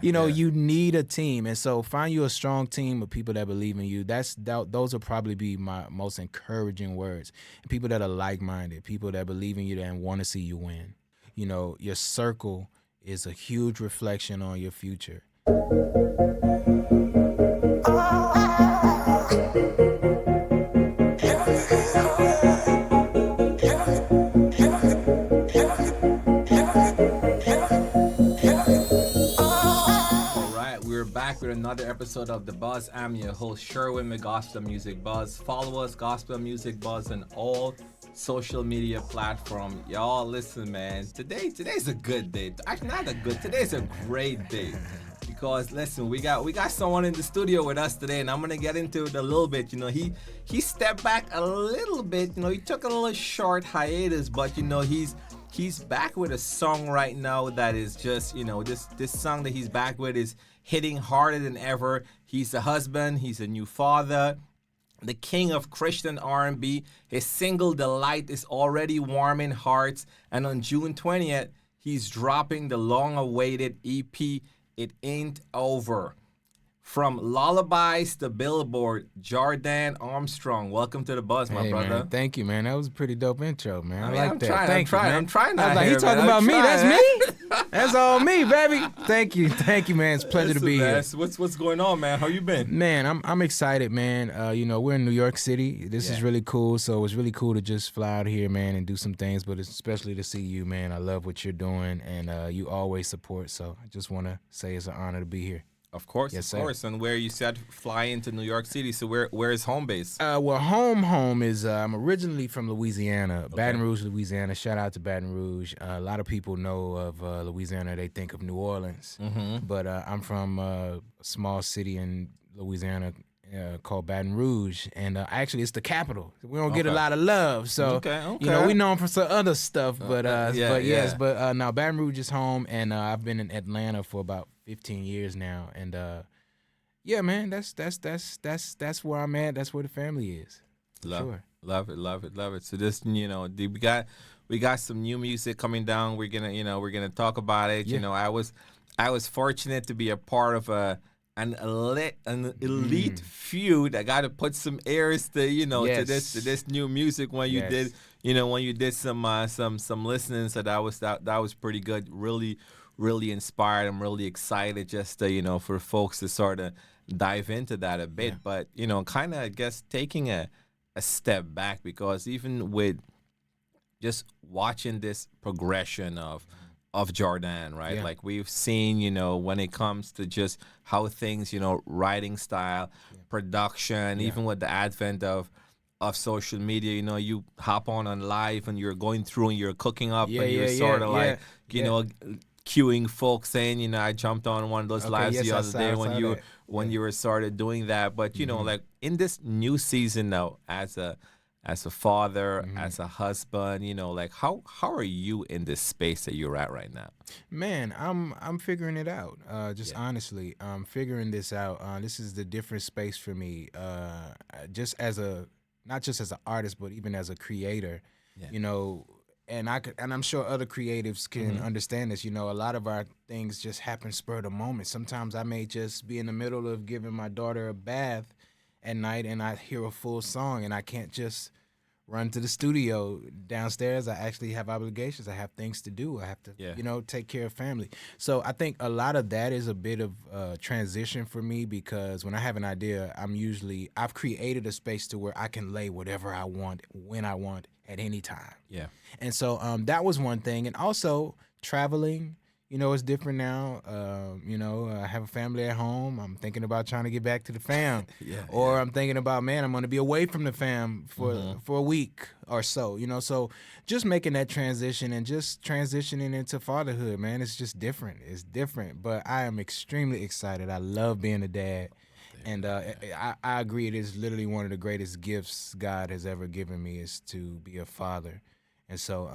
Yeah. you need a team. And so find you a strong team of people that believe in you. Those will probably be my most encouraging words. And people that are like-minded, people that believe in you and want to see you win. Your circle is a huge reflection on your future. All right, we're back with another episode of The Buzz. I'm your host, Sherwin with Gospel Music Buzz. Follow us, Gospel Music Buzz, on all social media platform. Y'all listen, man. Today's a good day. Actually, not a good. Today's a great day. Because listen, we got someone in the studio with us today, and I'm gonna get into it a little bit. He stepped back a little bit. He took a little short hiatus, but he's back with a song right now that is just this song that he's back with is hitting harder than ever. He's a husband. He's a new father. The king of Christian R&B. His single "Delight" is already warming hearts, and on June 20th, he's dropping the long-awaited EP. It Ain't Over. From lullabies to Billboard, Jor'dan Armstrong. Welcome to the Buzz, my Hey, brother. man, thank you, man. That was a pretty dope intro, man. I mean, like I'm that. trying, Thank you, man. I'm trying. I was like, he talking about me. That's me. That's all me, baby. Thank you, man. It's a pleasure to be here. What's going on, man? How you been? Man, I'm excited, man. We're in New York City. This is really cool. So it's really cool to just fly out here, man, and do some things. But especially to see you, man. I love what you're doing, and you always support. So I just want to say it's an honor to be here. Of course, Yes, of course. And where you said fly into New York City, so where is home base? Well, home is I'm originally from Louisiana, Baton Rouge, Louisiana. Shout out to Baton Rouge. A lot of people know of Louisiana; they think of New Orleans, but I'm from a small city in Louisiana called Baton Rouge, and actually it's the capital. We don't get a lot of love, so we known for some other stuff, but now Baton Rouge is home, and I've been in Atlanta for about 15 years now, and man, that's where I'm at. That's where the family is. Love it. So this, we got some new music coming down. We're gonna talk about it. Yeah. I was fortunate to be a part of an elite feud. I got to put some airs to to this new music when you did some listening. So that was pretty good. Really inspired. I'm really excited just to, for folks to sort of dive into that a bit. Yeah. But kind of, I guess, taking a step back, because even with just watching this progression of Jor'dan, right? Yeah. Like we've seen, when it comes to just how things, writing style, production, even with the advent of social media, you hop on live and you're going through and you're cooking up and you're sort of like, cueing folks saying, I jumped on one of those lives the other day when you were sort of doing that. But, like in this new season now, as a father, as a husband, like how are you in this space that you're at right now? Man, I'm figuring it out. Honestly, I'm figuring this out. This is the different space for me. Just not just as an artist, but even as a creator. And I'm sure other creatives can understand this. A lot of our things just happen spur of the moment. Sometimes I may just be in the middle of giving my daughter a bath at night, and I hear a full song, and I can't just run to the studio downstairs. I actually have obligations. I have things to do. I have to, take care of family. So I think a lot of that is a bit of transition for me, because when I have an idea, I've created a space to where I can lay whatever I want, when I want, at any time. Yeah. And so that was one thing. And also traveling, it's different now. I have a family at home. I'm thinking about trying to get back to the fam. I'm thinking about, man, I'm going to be away from the fam for a week or so, So just making that transition and just transitioning into fatherhood, man, it's just different. It's different. But I am extremely excited. I love being a dad. And I agree. It is literally one of the greatest gifts God has ever given me, is to be a father. And so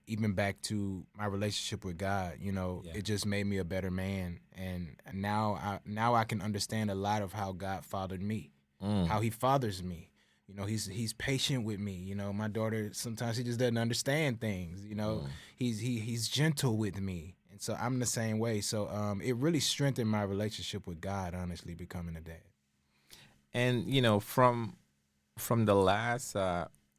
even back to my relationship with God, it just made me a better man. And now I can understand a lot of how God fathered me, how he fathers me. He's patient with me. My daughter, sometimes she just doesn't understand things. He's gentle with me. And so I'm the same way. So it really strengthened my relationship with God, honestly, becoming a dad. And you know, from the last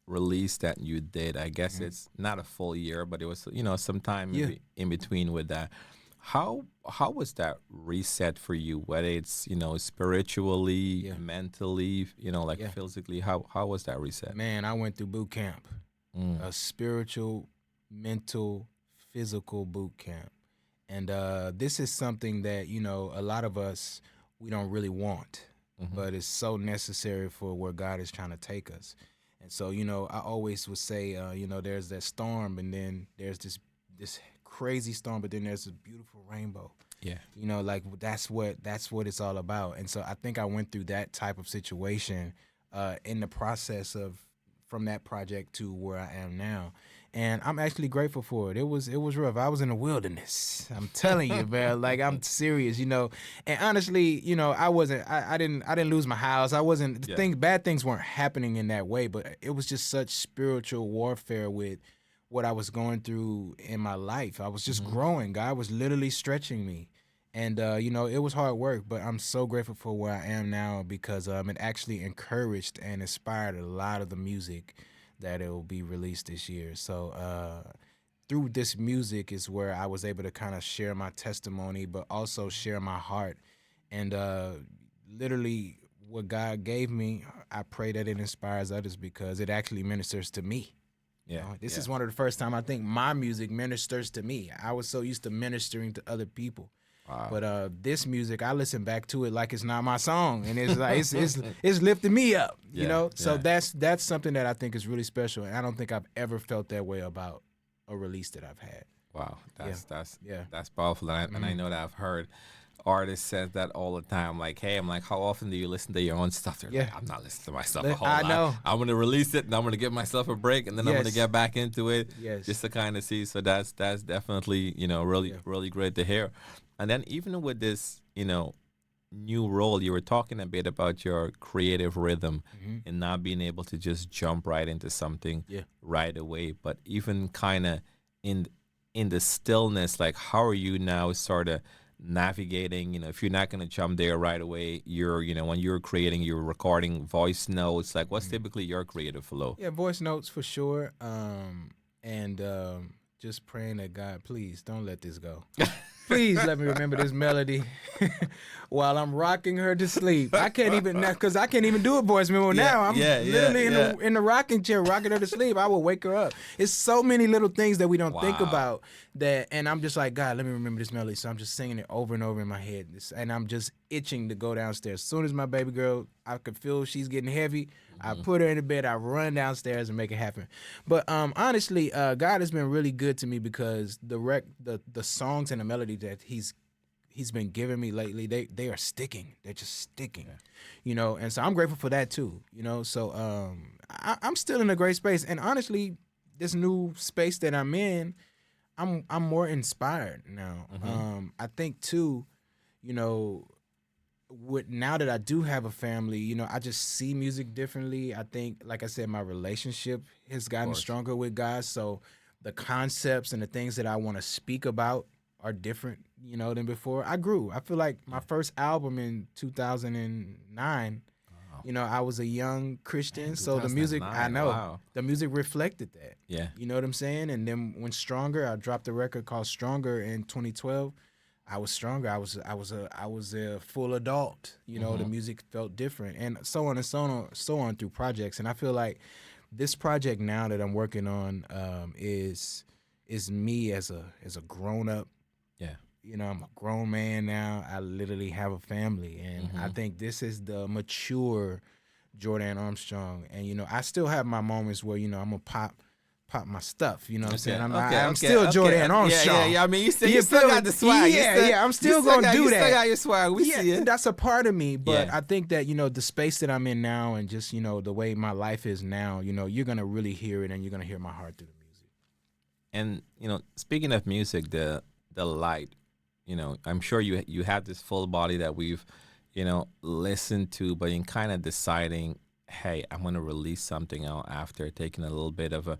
release that you did, I guess it's not a full year, but it was, you know, sometime maybe in between with that. How was that reset for you? Whether it's, you know, spiritually, mentally, you know, like physically, how was that reset? Man, I went through boot camp, a spiritual, mental, physical boot camp. And this is something that, you know, a lot of us, we don't really want, but it's so necessary for where God is trying to take us. And so, you know, I always would say, you know, there's that storm, and then there's this crazy storm, but then there's a beautiful rainbow. Yeah. You know, like that's what it's all about. And so I think I went through that type of situation in the process of from that project to where I am now. And I'm actually grateful for it. It was rough. I was in the wilderness. I'm telling you, man. Like, I'm serious, you know. And honestly, you know, I didn't lose my house. I wasn't bad things weren't happening in that way, but it was just such spiritual warfare with what I was going through in my life. I was just growing. God was literally stretching me. And, you know, it was hard work, but I'm so grateful for where I am now because it actually encouraged and inspired a lot of the music that it will be released this year. So through this music is where I was able to kind of share my testimony, but also share my heart. And literally what God gave me, I pray that it inspires others because it actually ministers to me. Yeah, you know, this is one of the first time I think my music ministers to me. I was so used to ministering to other people. Wow. But this music, I listen back to it like it's not my song, and it's like it's lifting me up, you know. So that's something that I think is really special, and I don't think I've ever felt that way about a release that I've had. Wow, that's powerful, and I know that I've heard artists says that all the time. Like, hey, I'm like, how often do you listen to your own stuff? They're like, I'm not listening to myself a whole lot. I know. I'm gonna release it, and I'm gonna give myself a break, and then I'm gonna get back into it, just to kind of see. So that's definitely, you know, really great to hear. And then even with this, you know, new role, you were talking a bit about your creative rhythm and not being able to just jump right into something right away, but even kind of in the stillness, like how are you now sort of navigating, you know, if you're not going to jump there right away, you're, you know, when you're creating, you're recording voice notes, like what's typically your creative flow? Yeah, voice notes for sure. And just praying that God, please don't let this go. Please let me remember this melody while I'm rocking her to sleep. I can't even, because I can't even do a voice memo now. I'm literally in the rocking chair, rocking her to sleep. I will wake her up. It's so many little things that we don't think about that, and I'm just like, God, let me remember this melody. So I'm just singing it over and over in my head, and I'm just itching to go downstairs. As soon as my baby girl, I could feel she's getting heavy, I put her in the bed, I run downstairs and make it happen. But honestly, God has been really good to me because the songs and the melody that he's been giving me lately, they are sticking. They're just sticking, you know. And so I'm grateful for that too, you know. So I'm still in a great space, and honestly, this new space that I'm in, I'm more inspired now. I think too, you know, now that I do have a family, you know, I just see music differently. I think, like I said, my relationship has gotten stronger with God. So the concepts and the things that I want to speak about are different, you know, than before. I grew. I feel like my first album in 2009, you know, I was a young Christian. So the music, the music reflected that. Yeah. You know what I'm saying? And then when Stronger, I dropped a record called Stronger in 2012. I was stronger. I was a full adult. You know, the music felt different, and so on and so on through projects. And I feel like this project now that I'm working on is me as a grown up. Yeah, you know, I'm a grown man now. I literally have a family, and I think this is the mature Jor'dan Armstrong. And you know, I still have my moments where, you know, I'm gonna pop my stuff, you know what I'm saying? I'm still Jor'dan Armstrong. Yeah. I mean, you still got the swag. I'm still gonna do that. You still got your swag. We see it. That's a part of me, but I think that, you know, the space that I'm in now, and just, you know, the way my life is now, you know, you're gonna really hear it, and you're gonna hear my heart through the music. And you know, speaking of music, the light, you know, I'm sure you have this full body that we've, you know, listened to, but in kind of deciding, hey, I'm gonna release something out after taking a little bit of a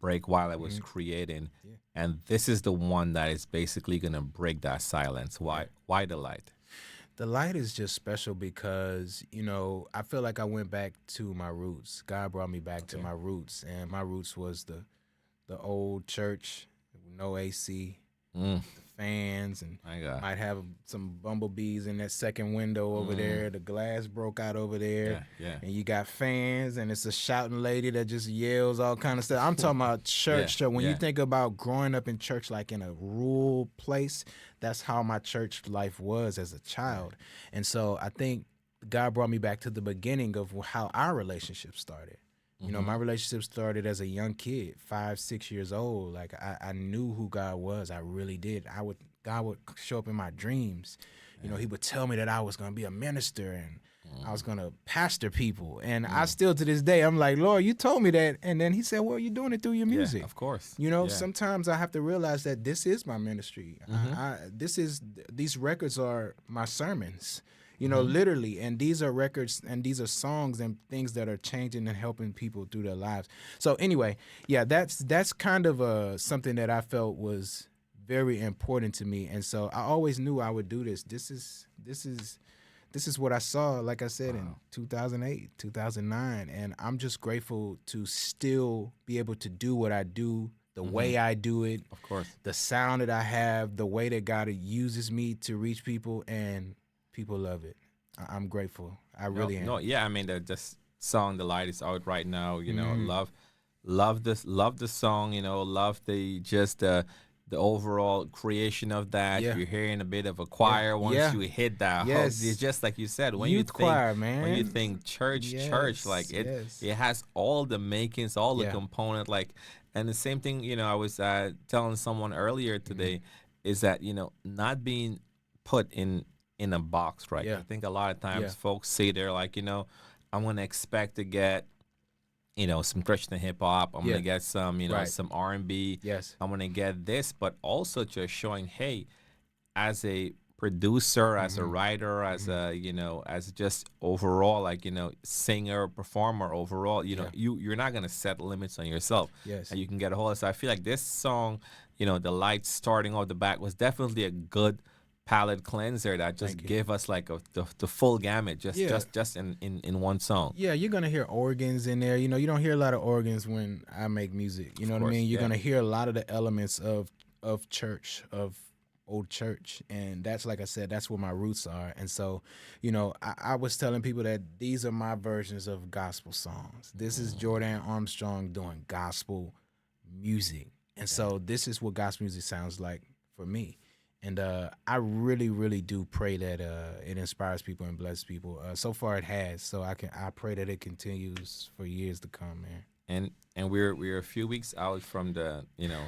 break while I was creating, and this is the one that is basically gonna break that silence. Why the light? The light is just special because, I feel like I went back to my roots. God brought me back to my roots, and my roots was the old church, no AC, the fans, and My God. might have some bumblebees in that second window over there. The glass broke out over there, and you got fans, and it's a shouting lady that just yells all kind of stuff. I'm talking about church. So when you think about growing up in church, like in a rural place, that's how my church life was as a child. And so I think God brought me back to the beginning of how our relationship started. My relationship started as a young kid, 5, 6 years old. Like I knew who God was. I really did. God would show up in my dreams. He would tell me that I was going to be a minister and I was going to pastor people. And I still to this day, I'm like, Lord, you told me that. And then he said, well, you're doing it through your music. Yeah, of course. Sometimes I have to realize that this is my ministry. These records are my sermons. Literally, and these are records and these are songs and things that are changing and helping people through their lives. So anyway, that's kind of something that I felt was very important to me, and so I always knew I would do this. This is what I saw, like I said, in 2008, 2009, and I'm just grateful to still be able to do what I do, the way I do it, Of course. the sound that I have, the way that God uses me to reach people, and people love it. I'm grateful. I really am. No, yeah. I mean, this song, "The Light," is out right now. Love this. Love the song. Love the overall creation of that. Yeah. You're hearing a bit of a choir once you hit that. Hook. It's just like you said. When Youth choir, man. When you think church, like it has all the makings, all the component. Like, and the same thing. I was telling someone earlier today is that not being put in a box, right? I think a lot of times folks say they're like, I'm gonna expect to get, some Christian hip hop. I'm gonna get some, some R&B. Yes. I'm gonna get this, but also just showing, hey, as a producer, as a writer, as a, as just overall, like, singer, performer, overall, you're not gonna set limits on yourself. Yes. And you can get a hold of. So I feel like this song, The Light, starting off the back, was definitely a good palette cleanser that just gave us like the full gamut just in one song. Yeah, you're gonna hear organs in there. You don't hear a lot of organs when I make music. You know what I mean? You're gonna hear a lot of the elements of church, of old church, and that's, like I said, that's where my roots are. And so, I was telling people that these are my versions of gospel songs. This is Jor'dan Armstrong doing gospel music, and so this is what gospel music sounds like for me. And I really, really do pray that it inspires people and blesses people. So far, it has. So I pray that it continues for years to come, man. And we're a few weeks out from the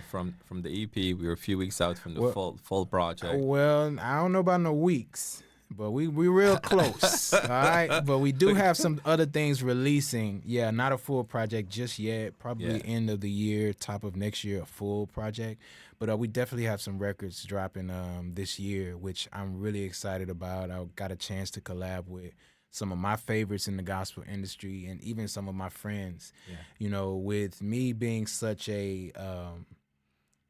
from the EP. We're a few weeks out from the full project. Well, I don't know about no weeks, but we real close. All right, but we do have some other things releasing. Yeah, not a full project just yet. Probably end of the year, top of next year, a full project. But we definitely have some records dropping this year, which I'm really excited about. I got a chance to collab with some of my favorites in the gospel industry and even some of my friends. With me being such a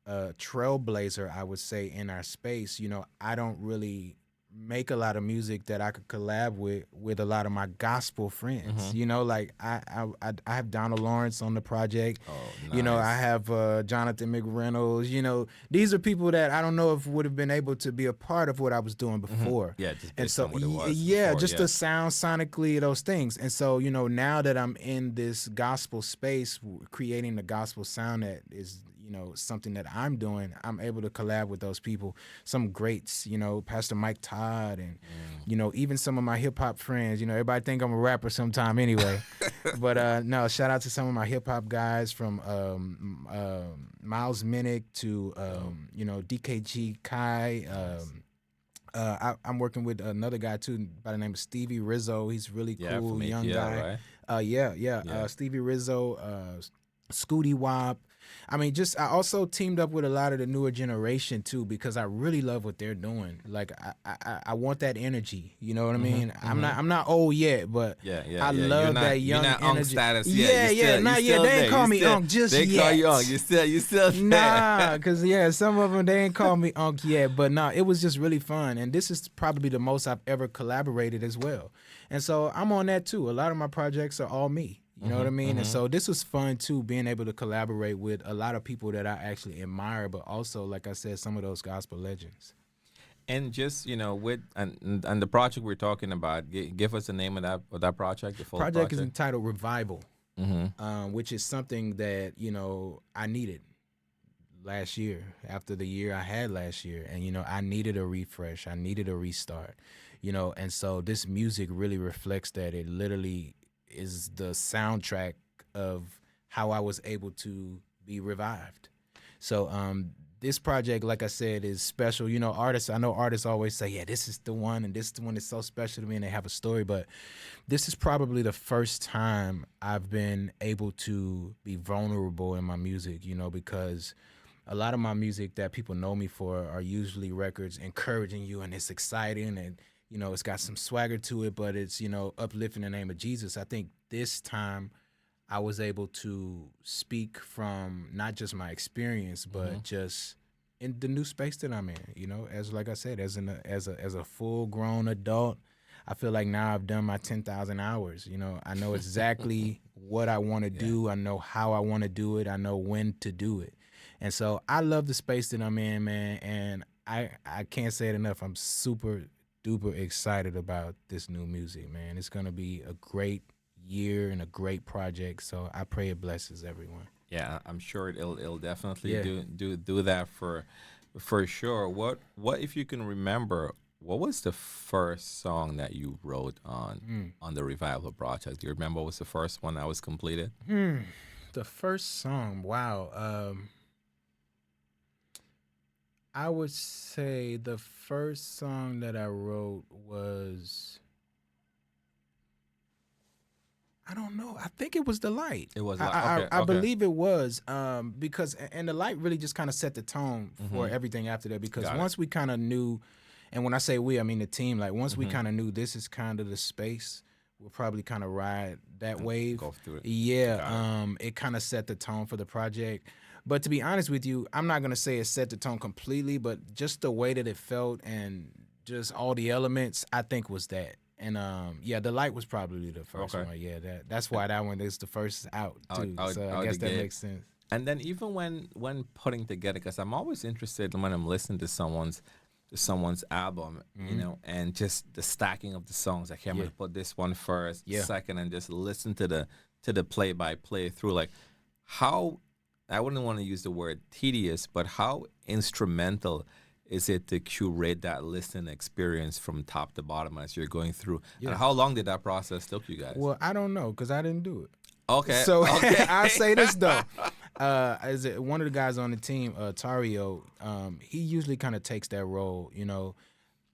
trailblazer, I would say, in our space, I don't really make a lot of music that I could collab with a lot of my gospel friends. Like I have Donald Lawrence on the project. Oh, nice. I have Jonathan McReynolds. These are people that I don't know if would have been able to be a part of what I was doing before. Yeah, just and so what it was the sound sonically, those things. And so now that I'm in this gospel space, creating the gospel sound that is something that I'm doing, I'm able to collab with those people, some greats, Pastor Mike Todd, and even some of my hip hop friends. Everybody think I'm a rapper sometime anyway, but no, shout out to some of my hip hop guys from Miles Minnick to DKG Kai. I'm working with another guy too by the name of Stevie Rizzo. He's really cool, young guy. Right? Stevie Rizzo, Scooty Wop. I mean, I also teamed up with a lot of the newer generation too, because I really love what they're doing. Like I want that energy. You know what I mean? I'm not old yet, but I love that young you're not energy. Unk status Yeah, yet. not yet. They ain't call me Unk just yet. They call you Unk. You still there. Nah, because some of them they ain't call me Unk yet, but no, it was just really fun, and this is probably the most I've ever collaborated as well. And so I'm on that too. A lot of my projects are all me. You know what I mean? And so this was fun too, being able to collaborate with a lot of people that I actually admire, but also, like I said, some of those gospel legends. And just with and the project we're talking about, give us the name of that project. The full project is entitled REVIVL, which is something that I needed last year after the year I had last year, and I needed a refresh, I needed a restart, and so this music really reflects that. It literally is the soundtrack of how I was able to be revived. So this project, like I said, is special. I know artists always say, yeah, this is the one, and this is the one that's so special to me, and they have a story, but this is probably the first time I've been able to be vulnerable in my music, because a lot of my music that people know me for are usually records encouraging you, and it's exciting, and it's got some swagger to it, but it's, uplifting the name of Jesus. I think this time I was able to speak from not just my experience, but just in the new space that I'm in, as like I said, as a full grown adult. I feel like now I've done my 10,000 hours. I know exactly what I want to do. I know how I want to do it. I know when to do it. And so I love the space that I'm in, man. And I can't say it enough. I'm super duper excited about this new music, man. It's gonna be a great year and a great project. So I pray it blesses everyone. Yeah, I'm sure it'll definitely do that for sure. What if you can remember? What was the first song that you wrote on the REVIVL project? Do you remember what was the first one that was completed? The first song, wow. I would say the first song that I wrote was, I don't know. I think it was The Light. It was. I believe it was, because The Light really just kind of set the tone for everything after that. Because once we kind of knew, and when I say we, I mean the team. Like once we kind of knew this is kind of the space, we'll probably kind of ride that wave. Go through it. Yeah. It kind of set the tone for the project. But to be honest with you, I'm not going to say it set the tone completely, but just the way that it felt and just all the elements, I think was that. And The Light was probably the first one. Yeah, that's why that one is the first out too. So I guess that makes sense. And then even when putting together, because I'm always interested when I'm listening to someone's album, and just the stacking of the songs. Like, I'm gonna put this one first, second, and just listen to the play by play through. Like, how, I wouldn't want to use the word tedious, but how instrumental is it to curate that listening experience from top to bottom as you're going through? And how long did that process took you guys? Well, I don't know, because I didn't do it. Okay. So I'll say this though. One of the guys on the team, Tario, he usually kind of takes that role.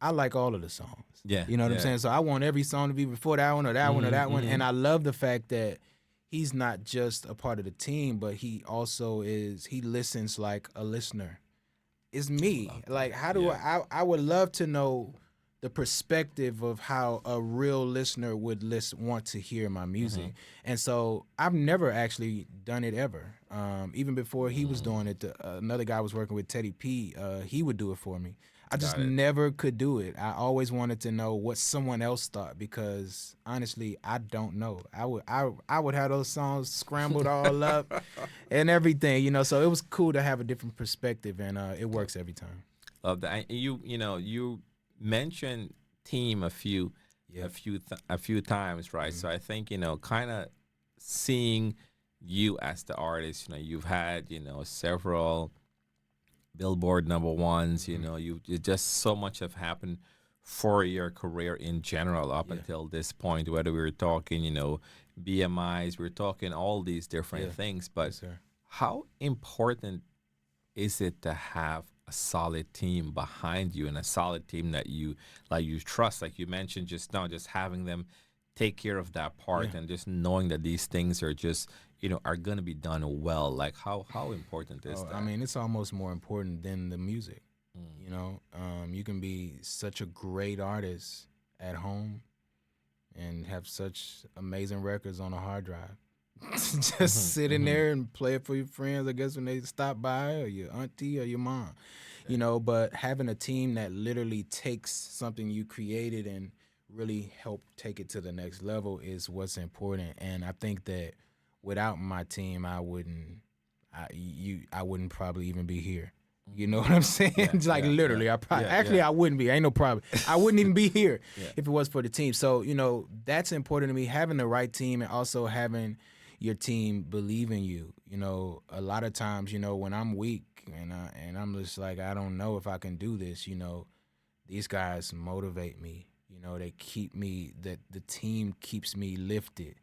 I like all of the songs. Yeah. You know what I'm saying? So I want every song to be before that one or that one or that one. And I love the fact that he's not just a part of the team, but he also he listens like a listener. It's me. Like, how do I would love to know the perspective of how a real listener would want to hear my music. And so I've never actually done it ever. Even before he was doing it, another guy was working with, Teddy P, he would do it for me. I just never could do it. I always wanted to know what someone else thought, because honestly, I don't know. I would have those songs scrambled all up and everything, so it was cool to have a different perspective, and it works every time. Love that. You mentioned team a few times, right? So I think kind of seeing you as the artist, you've had several Billboard #1s, you just so much have happened for your career in general up until this point, whether we were talking BMIs, we're talking all these different things, but how important is it to have a solid team behind you, and a solid team that you trust, like you mentioned just now, just having them take care of that part, and just knowing that these things are just are going to be done well. Like how important is that? I mean, it's almost more important than the music. Mm. You know, you can be such a great artist at home and have such amazing records on a hard drive. Just sit in there and play it for your friends, I guess, when they stop by, or your auntie or your mom. You know, but having a team that literally takes something you created and really help take it to the next level is what's important. And I think that without my team, I wouldn't probably even be here. You know what I'm saying? Like literally, I probably I wouldn't be. Ain't no problem. I wouldn't even be here if it was for the team. So that's important to me. Having the right team and also having your team believe in you. A lot of times, when I'm weak and I'm just like, I don't know if I can do this. These guys motivate me. They keep me. That the team keeps me lifted,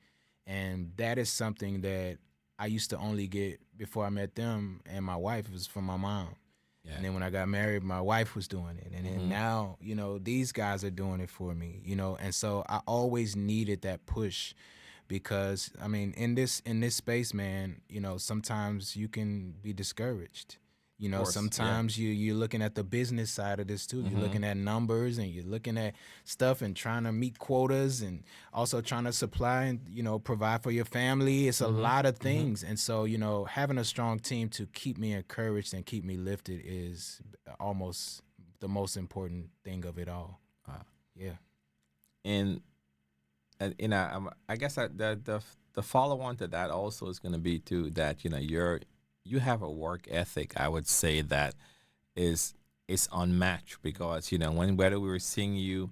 and that is something that I used to only get before I met them and my wife. It was from my mom. Yeah. And then when I got married, my wife was doing it. And then now, these guys are doing it for me, And so I always needed that push because, I mean, in this space, man, sometimes you can be discouraged. Sometimes you're looking at the business side of this too. You're looking at numbers and you're looking at stuff and trying to meet quotas and also trying to supply and, provide for your family. It's a lot of things. And so, having a strong team to keep me encouraged and keep me lifted is almost the most important thing of it all. Yeah. And I guess the follow on to that also is going to be too that, you have a work ethic, I would say, that is unmatched because, whether we were seeing you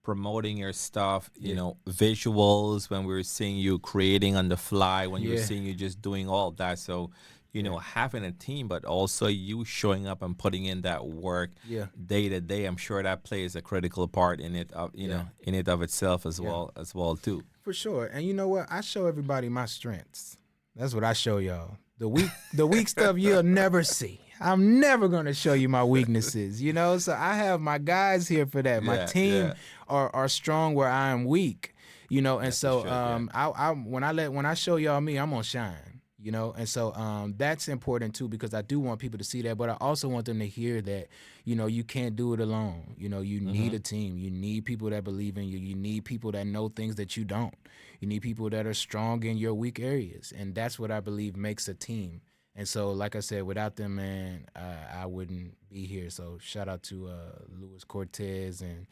promoting your stuff, visuals, when we were seeing you creating on the fly, when you were seeing you just doing all that. So, having a team, but also you showing up and putting in that work day to day, I'm sure that plays a critical part in it, in it of itself as well too. For sure. And you know what? I show everybody my strengths. That's what I show y'all. The weak stuff you'll never see. I'm never gonna show you my weaknesses, So I have my guys here for that. My team are strong where I am weak, And so when I show y'all me, I'm gonna shine, And so that's important too because I do want people to see that, but I also want them to hear that, you can't do it alone. You need a team. You need people that believe in you. You need people that know things that you don't. You need people that are strong in your weak areas, and that's what I believe makes a team. And so, like I said, without them, man, I wouldn't be here. So shout out to Luis Cortez and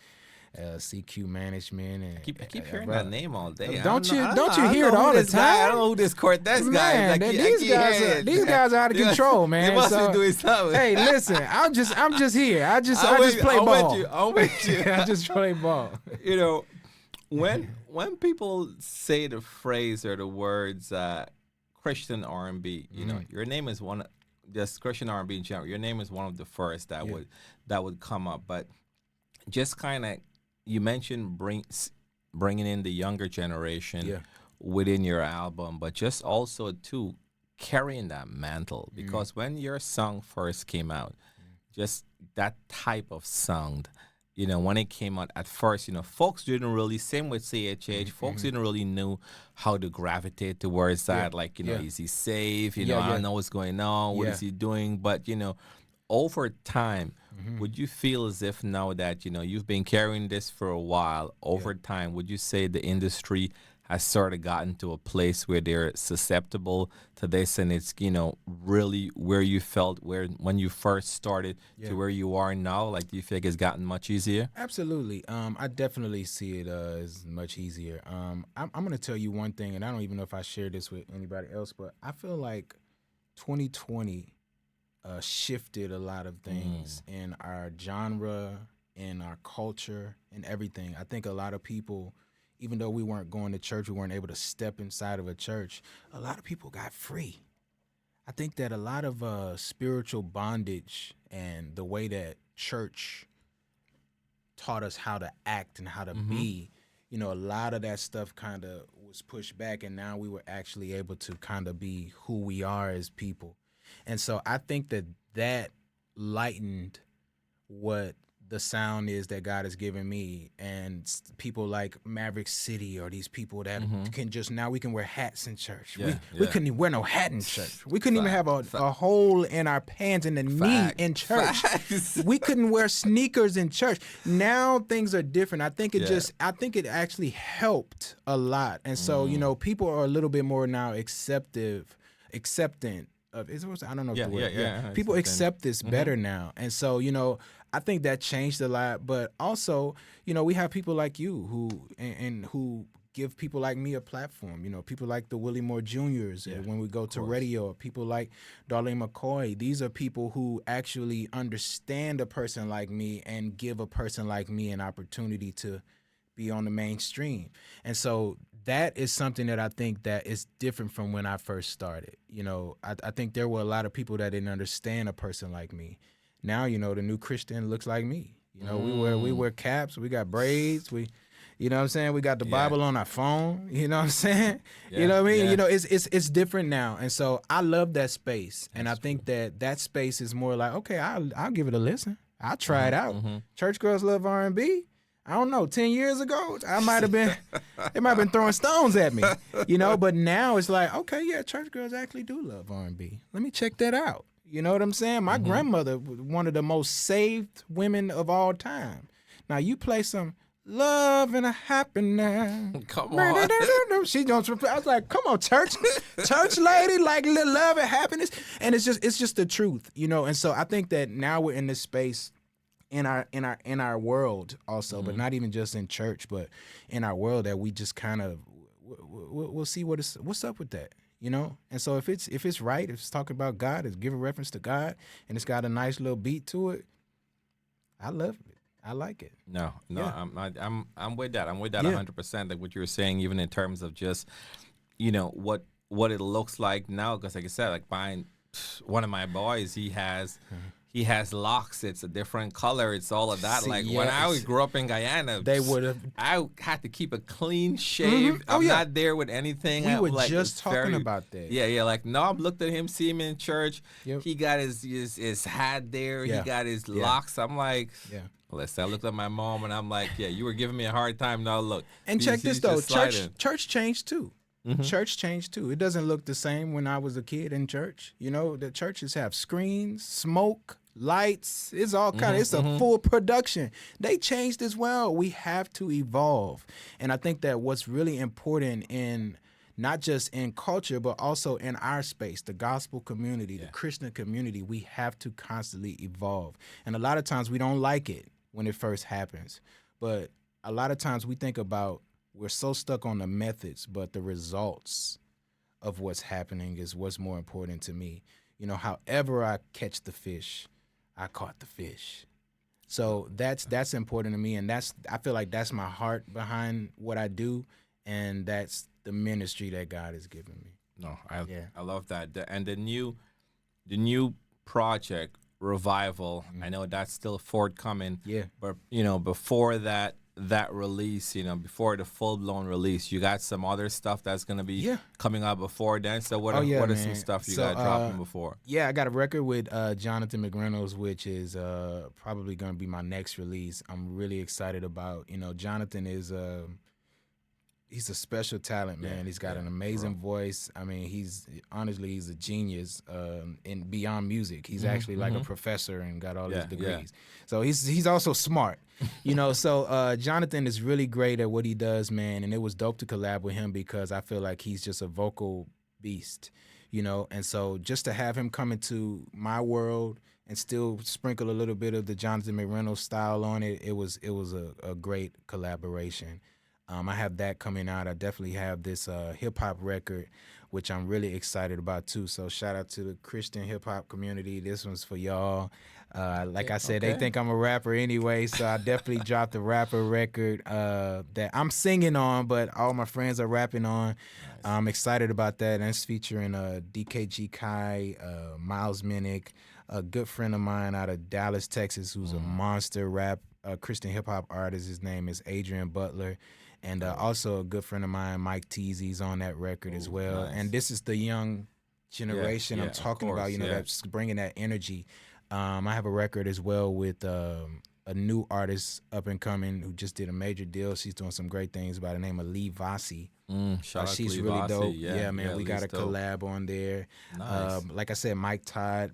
CQ Management. And I keep hearing that name all day. Don't you hear it all the time? I don't know who this Cortez guy is. These guys are out of control, man. They must be doing something. Hey, listen, I'm just here. I just play ball. I'm with you. I just play ball. When people say the phrase or the words Christian R&B, your name is one. Just Christian R&B in general. Your name is one of the first that would come up. But just kind of, you mentioned bringing in the younger generation within your album, but just also too carrying that mantle because when your song first came out, just that type of sound. When it came out at first, folks didn't really, same with CHH, folks didn't really know how to gravitate towards that. Like, is he safe? I don't know what's going on. What is he doing? But, over time, would you feel as if now that, you've been carrying this for a while, over time, would you say the industry has sort of gotten to a place where they're susceptible to this and it's, really where you felt when you first started to where you are now? Like, do you think it's gotten much easier? Absolutely. I definitely see it as much easier. I'm going to tell you one thing, and I don't even know if I shared this with anybody else, but I feel like 2020 shifted a lot of things in our genre, in our culture, and everything. I think a lot of people, even though we weren't going to church, we weren't able to step inside of a church, a lot of people got free. I think that a lot of spiritual bondage and the way that church taught us how to act and how to be, a lot of that stuff kind of was pushed back, and now we were actually able to kind of be who we are as people. And so I think that lightened what the sound is that God has given me, and people like Maverick City, or these people that can just, now we can wear hats in church. We couldn't even wear no hat in church. We couldn't even have a hole in our pants in the knee in church. We couldn't wear sneakers in church. Now things are different. I think I think it actually helped a lot, and so people are a little bit more now acceptant of. I don't know if the word. People accept this better now, and so I think that changed a lot, but also, we have people like you who give people like me a platform. People like the Willie Moore Juniors when we go to radio. People like Darlene McCoy. These are people who actually understand a person like me and give a person like me an opportunity to be on the mainstream. And so that is something that I think that is different from when I first started. I think there were a lot of people that didn't understand a person like me. Now, the new Christian looks like me. We wear caps, we got braids, we what I'm saying? We got the Bible on our phone, you know what I'm saying? You know what I mean? It's different now. And so I love that space. And I think that space is more like, okay, I'll give it a listen. I'll try it out. Church girls love R&B. I don't know, 10 years ago, they might have been throwing stones at me, but now it's like, okay, yeah, church girls actually do love R&B. Let me check that out. You know what I'm saying? My grandmother was one of the most saved women of all time. Now you play some Love and a Happiness. Come on. She don't. I was like, come on, church lady, like love and happiness, and it's just the truth, And so I think that now we're in this space in our world also, but not even just in church, but in our world, that we just kind of we'll see what's up with that. And so if it's right, if it's talking about God, it's giving reference to God, and it's got a nice little beat to it, I love it. I like it. No, I'm with that. I'm with that 100%. Like what you were saying, even in terms of just, what it looks like now. Because like I said, like one of my boys, he has locks. It's a different color. It's all of that. When I grew up in Guyana, I had to keep a clean shave. I'm not there with anything. We were just talking about that. Yeah. Like, no, I looked at him, see him in church. Yep. He got his hat there. Yeah. He got his locks. I'm like, listen, I looked at my mom and I'm like, you were giving me a hard time. Now look. And check this though, church changed too. Church changed too. It doesn't look the same when I was a kid in church. The churches have screens, smoke, lights. It's all kind of, it's a full production. They changed as well. We have to evolve. And I think that what's really important in not just in culture, but also in our space, the gospel community, the Christian community, we have to constantly evolve. And a lot of times we don't like it when it first happens. But a lot of times we think about, we're so stuck on the methods, but the results of what's happening is what's more important to me. However I catch the fish, I caught the fish. So that's important to me, and I feel like that's my heart behind what I do, and that's the ministry that God has given me. No, I love that. And the new project, Revival, I know that's still forthcoming. Yeah. But before that release, before the full-blown release, you got some other stuff that's going to be coming out before then. So what are some stuff you got dropping before? Yeah, I got a record with Jonathan McReynolds, which is probably going to be my next release. I'm really excited about. Jonathan is he's a special talent, man. He's got an amazing voice. I mean, he's a genius in beyond music. He's actually like a professor and got all his degrees. So he's also smart, So Jonathan is really great at what he does, man. And it was dope to collab with him because I feel like he's just a vocal beast, And so just to have him come into my world and still sprinkle a little bit of the Jonathan McReynolds style on it, it was a great collaboration. I have that coming out. I definitely have this hip-hop record, which I'm really excited about, too. So shout out to the Christian hip-hop community. This one's for y'all. Like I said, they think I'm a rapper anyway, so I definitely dropped a rapper record that I'm singing on, but all my friends are rapping on. Nice. I'm excited about that. And it's featuring DKG Kai, Miles Minnick, a good friend of mine out of Dallas, Texas, who's a monster rap Christian hip-hop artist. His name is Adrian Butler. And also a good friend of mine, Mike Teasy's on that record as well. Nice. And this is the young generation I'm talking about, that's bringing that energy. I have a record as well with a new artist up and coming who just did a major deal. She's doing some great things by the name of Lee Vasi. Shout out She's to really Vasi. dope. Yeah, man, we got Lee's a dope. collab on there. Nice. Like I said,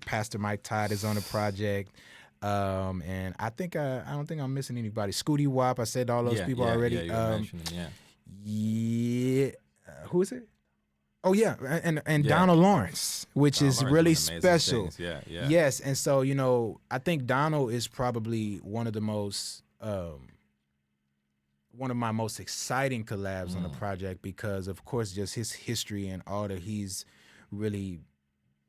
Pastor Mike Todd is on the project. And I don't think I'm missing anybody. Scooty Wop, I said all those people already. Yeah, you were mentioning, Yeah. Who is it? Oh yeah, and Yeah. Donald Lawrence, which Donald is Lawrence really doing amazing special. things. Yeah. Yes, and so I think Donald is probably one of the most one of my most exciting collabs on the project because, of course, just his history and all that he's really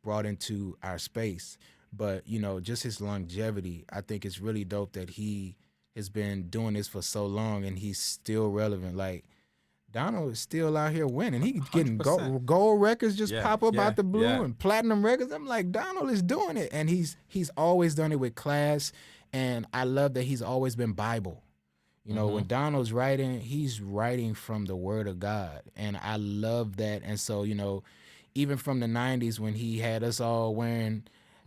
brought into our space. But just his longevity, I think it's really dope that he has been doing this for so long and he's still relevant. Like, Donald is still out here winning. He's getting 100%. gold records just Yeah, pop up out the blue yeah. and platinum records. I'm like, Donald is doing it. And he's always done it with class. And I love that he's always been Bible. When Donald's writing, he's writing from the word of God. And I love that. And so, even from the 90s when he had us all wearing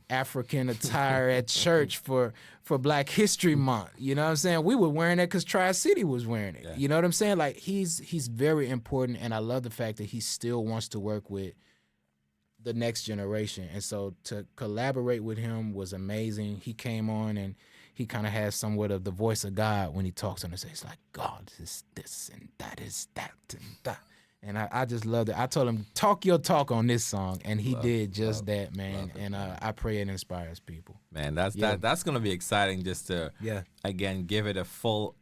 African attire at church for Black History Month. You know what I'm saying? We were wearing it because Tri-City was wearing it. Yeah. You know what I'm saying? Like, he's very important, and I love the fact that he still wants to work with the next generation. And so to collaborate with him was amazing. He came on and he kind of has somewhat of the voice of God when he talks on it. It's like, God is this and that is that and that. And I just loved it. I told him, talk your talk on this song, and he did just that, man. And I pray it inspires people. Man, that's gonna be exciting just to again give it a full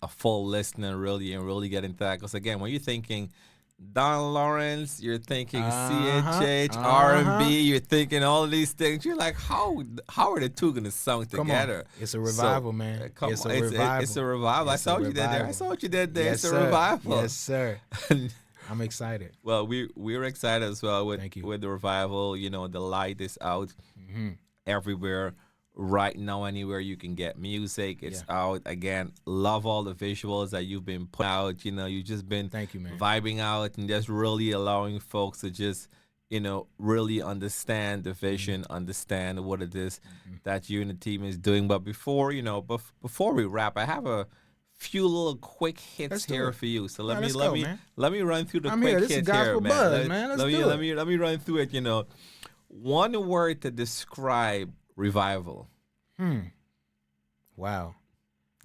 listen and really get into that. Because again, when you're thinking Don Lawrence, you're thinking CHH, R&B, you're thinking all of these things. You're like, how are the two gonna song together? It's a revival, man. It's a revival. It's a revival. I saw what you did there. I saw what you did there. Yes, it's a sir. revival. Yes, sir. I'm excited. Well, we're excited as well with the revival. The light is out everywhere right now. Anywhere you can get music, it's out. Again, love all the visuals that you've been putting out. You've just been vibing out and just really allowing folks to just really understand the vision, understand what it is that you and the team is doing. But before we wrap, I have a few little quick hits here for you. So let me run through the quick hits here, Gospel man. Buzz, man. Let me run through it. One word to describe Revival. Wow.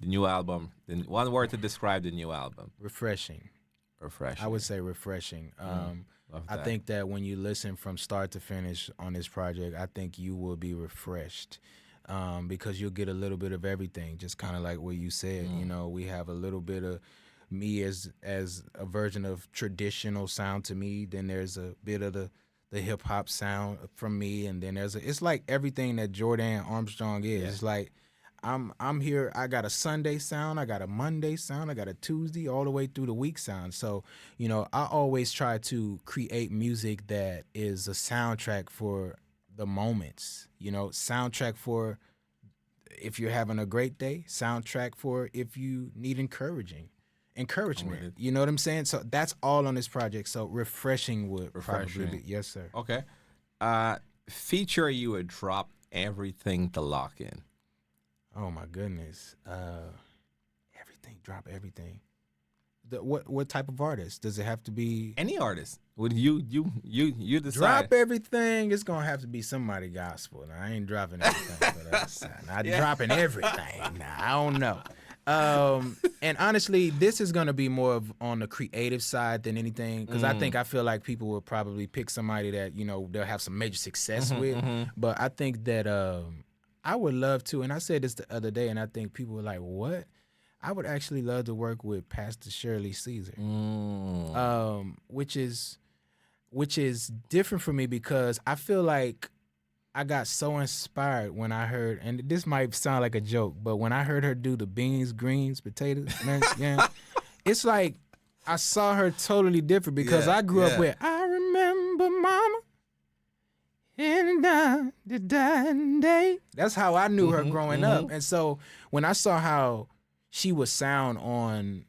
The new album. One word to describe the new album. Refreshing. Refreshing. I would say refreshing. I think that when you listen from start to finish on this project, I think you will be refreshed. Because you'll get a little bit of everything, just kind of like what you said. We have a little bit of me as a version of traditional sound to me. Then there's a bit of the hip hop sound from me, and then it's like everything that Jor'dan Armstrong is. It's like I'm here. I got a Sunday sound, I got a Monday sound, I got a Tuesday, all the way through the week sound. So I always try to create music that is a soundtrack for the moments, soundtrack for if you're having a great day, soundtrack for if you need encouragement. You know what I'm saying? So that's all on this project. So refreshing would probably be. Yes, sir. Okay. Feature you would drop everything to lock in. Oh my goodness. Everything, drop everything. What type of artist? Does it have to be any artist? Would you decide? Drop everything. It's gonna have to be somebody gospel. Now, I ain't dropping everything for that side. I'm dropping everything. Now I don't know. And honestly, this is gonna be more of on the creative side than anything, because I feel like people will probably pick somebody that they'll have some major success with. But I think that I would love to, and I said this the other day, and I think people were like, "What?" I would actually love to work with Pastor Shirley Caesar, which is different for me because I feel like I got so inspired when I heard, and this might sound like a joke, but when I heard her do the beans, greens, potatoes, it's like I saw her totally different because I grew up with, I remember mama and the dying day. That's how I knew her growing up. And so when I saw how she would sound on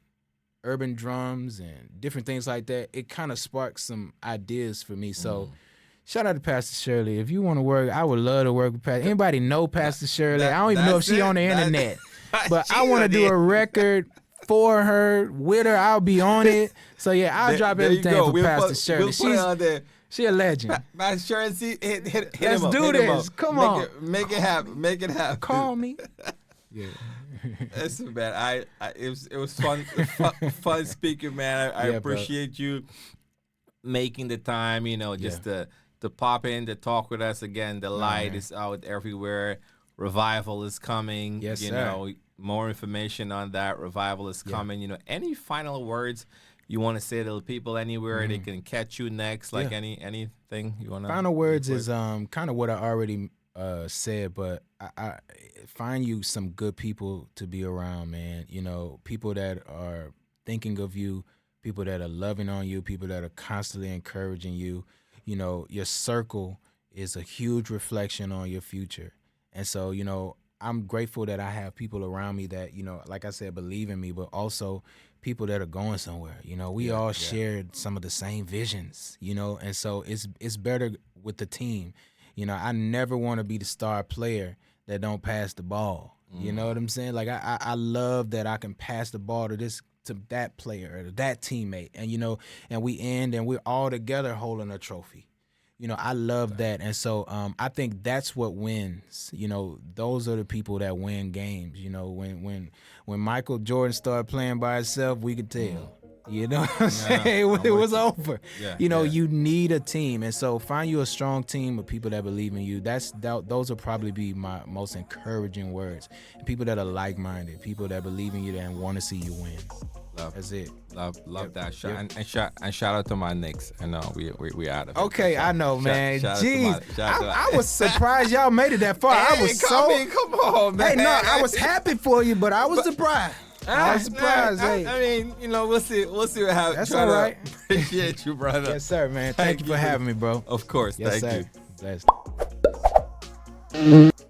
urban drums and different things like that, it kind of sparked some ideas for me. So shout out to Pastor Shirley. If you want to work, I would love to work with Pastor. Anybody know Pastor Shirley? I don't even know if she on the internet. but I want to do a record for her, with her. I'll be on it. So yeah, I'll drop everything for Pastor Shirley. She a legend. Pastor Shirley, hit Let's him up, do hit him this. up. Come on. Make it happen. Make it happen. Call me. Yeah. Listen, man. It was fun speaking, man. I appreciate you making the time. Just to pop in, to talk with us again. The light is out everywhere. Revival is coming. Yes, sir. More information on that. Revival is coming. Any final words you want to say to the people anywhere they can catch you next? Like anything you want to? Final words is kind of what I already said, but I find you some good people to be around, man. People that are thinking of you, people that are loving on you, people that are constantly encouraging you. Your circle is a huge reflection on your future. And so, I'm grateful that I have people around me that, like I said, believe in me, but also people that are going somewhere. We all shared some of the same visions, and so it's better with the team. I never want to be the star player that don't pass the ball. You know what I'm saying? Like I love that I can pass the ball to that player or that teammate, and we're all together holding a trophy. I love that. And so I think that's what wins. Those are the people that win games. When Michael Jordan started playing by himself, we could tell. You know what I'm saying? It was over. You need a team. And so find you a strong team of people that believe in you. Those will probably be my most encouraging words. People that are like-minded, people that believe in you and want to see you win. That's it. Love that. And shout out to my Knicks. I know we out of it. Okay, I know, man. Jeez, I was surprised y'll made it that far. I was come on, man. Hey, no, I was happy for you, but I was surprised. I was surprised. I mean, we'll see what happens. That's all right. Appreciate you, brother. Yes, sir, man. Thank you for having me, bro. Of course. Yes, Thank sir. you. Blessed.